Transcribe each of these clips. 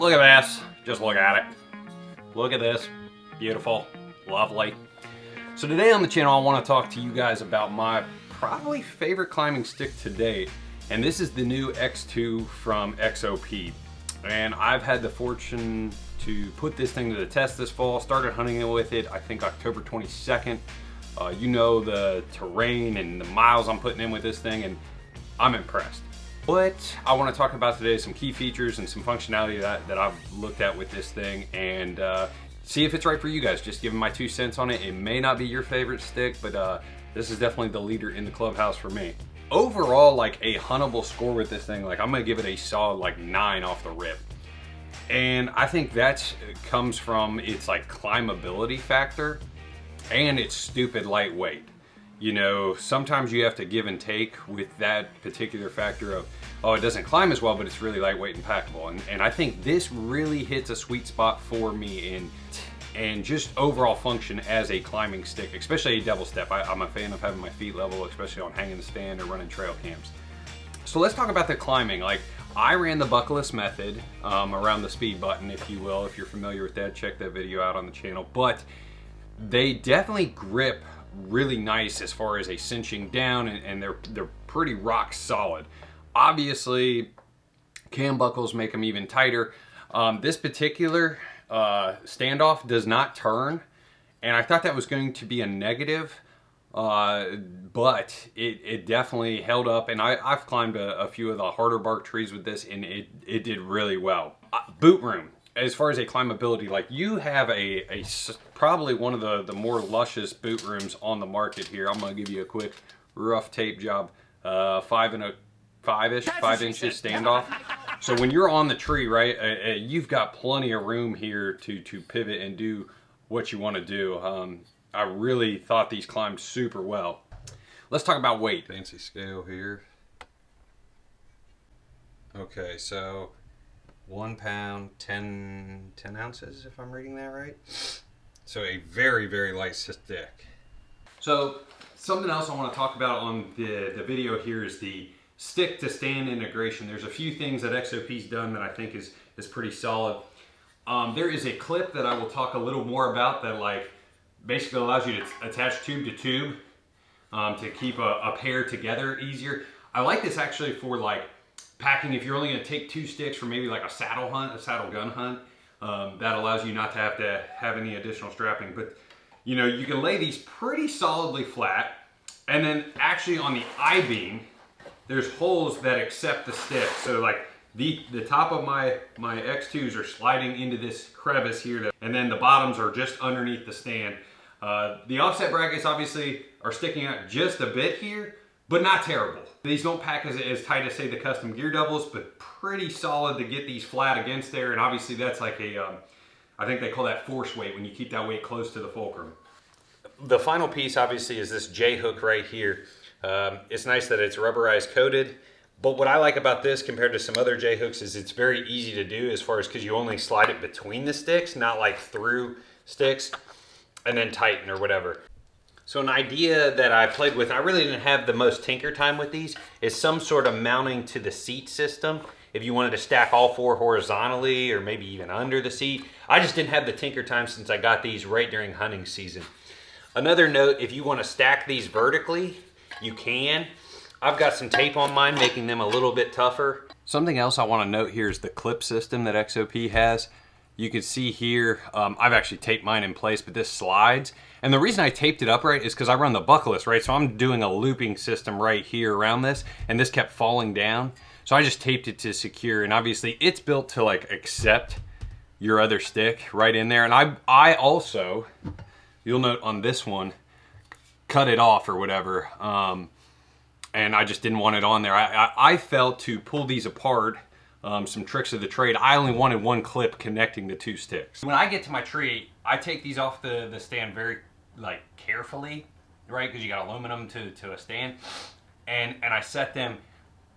Look at this. Just look at it. Look at this. Beautiful. Lovely. So today on the channel, I want to talk to you guys about my probably favorite climbing stick to date. And this is the new X2 from XOP. And I've had the fortune to put this thing to the test this fall. Started hunting with it, I think October 22nd. You know the terrain and the miles I'm putting in with this thing, and I'm impressed. What I want to talk about today is some key features and some functionality that I've looked at with this thing, and see if it's right for you guys. Just giving my 2 cents on it. It may not be your favorite stick, but this is definitely the leader in the clubhouse for me. Overall, like a huntable score with this thing, like I'm gonna give it a solid like 9 off the rip. And I think that comes from its like climbability factor and it's stupid lightweight. You know, sometimes you have to give and take with that particular factor of, oh, it doesn't climb as well, but it's really lightweight and packable. And I think this really hits a sweet spot for me and just overall function as a climbing stick, especially a double step. I'm a fan of having my feet level, especially on hanging the stand or running trail cams. So let's talk about the climbing. Like, I ran the buckleless method around the speed button, if you will. If you're familiar with that, check that video out on the channel. But they definitely grip really nice as far as a cinching down, and they're pretty rock solid. Obviously, cam buckles make them even tighter. This particular standoff does not turn, and I thought that was going to be a negative, but it definitely held up, and I've climbed a few of the harder bark trees with this, and it did really well. Boot room. As far as a climbability, like you have a probably one of the more luscious boot rooms on the market here. I'm gonna give you a quick rough tape job, 5 inches standoff. So when you're on the tree, right, you've got plenty of room here to pivot and do what you want to do. I really thought these climbed super well. Let's talk about weight. Fancy scale here. Okay, so 1 pound, 10 ounces, if I'm reading that right. So a very, very light stick. So something else I want to talk about on the video here is the stick to stand integration. There's a few things that XOP's done that I think is pretty solid. There is a clip that I will talk a little more about that like basically allows you to attach tube to tube to keep a pair together easier. I like this actually for like packing, if you're only going to take 2 sticks for maybe like a saddle hunt, a saddle gun hunt, that allows you not to have any additional strapping. But you know, you can lay these pretty solidly flat, and then actually on the I-beam, there's holes that accept the stick. So like the top of my X2s are sliding into this crevice here, and then the bottoms are just underneath the stand. The offset brackets obviously are sticking out just a bit here, but not terrible. These don't pack as tight as say the custom gear doubles, but pretty solid to get these flat against there. And obviously that's like a, I think they call that force weight when you keep that weight close to the fulcrum. The final piece obviously is this J hook right here. It's nice that it's rubberized coated, but what I like about this compared to some other J hooks is it's very easy to do as far as because you only slide it between the sticks, not like through sticks, and then tighten or whatever. So an idea that I played with, I really didn't have the most tinker time with these, is some sort of mounting to the seat system. If you wanted to stack all 4 horizontally or maybe even under the seat. I just didn't have the tinker time since I got these right during hunting season. Another note, if you want to stack these vertically, you can. I've got some tape on mine making them a little bit tougher. Something else I want to note here is the clip system that XOP has. You can see here, I've actually taped mine in place, but this slides. And the reason I taped it upright is because I run the buckleless, right? So I'm doing a looping system right here around this, and this kept falling down. So I just taped it to secure, and obviously it's built to like accept your other stick right in there. And I also, you'll note on this one, cut it off or whatever. And I just didn't want it on there. I felt to pull these apart, some tricks of the trade, I only wanted 1 clip connecting the 2 sticks. When I get to my tree, I take these off the stand very like carefully, right? Because you got aluminum to a stand, and I set them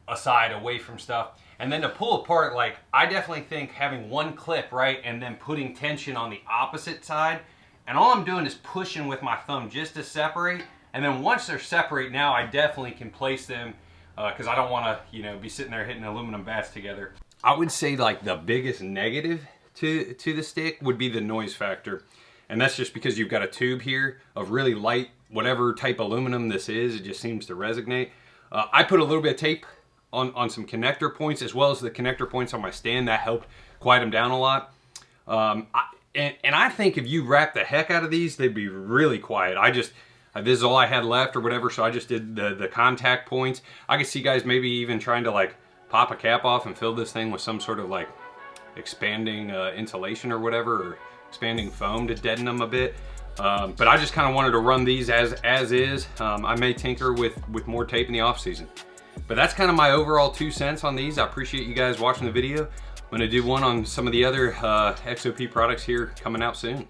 aside away from stuff. And then to pull apart, like I definitely think having 1 clip, right, and then putting tension on the opposite side, and all I'm doing is pushing with my thumb just to separate. And then once they're separate, now I definitely can place them because I don't want to, you know, be sitting there hitting aluminum bats together. I would say like the biggest negative to the stick would be the noise factor. And that's just because you've got a tube here of really light, whatever type aluminum this is, it just seems to resonate. I put a little bit of tape on some connector points, as well as the connector points on my stand. That helped quiet them down a lot. And I think if you wrap the heck out of these, they'd be really quiet. This is all I had left or whatever, so I just did the contact points. I could see guys maybe even trying to like pop a cap off and fill this thing with some sort of like expanding insulation or whatever, or expanding foam to deaden them a bit. But I just kind of wanted to run these as is. I may tinker with more tape in the off season. But that's kind of my overall 2 cents on these. I appreciate you guys watching the video. I'm gonna do one on some of the other XOP products here coming out soon.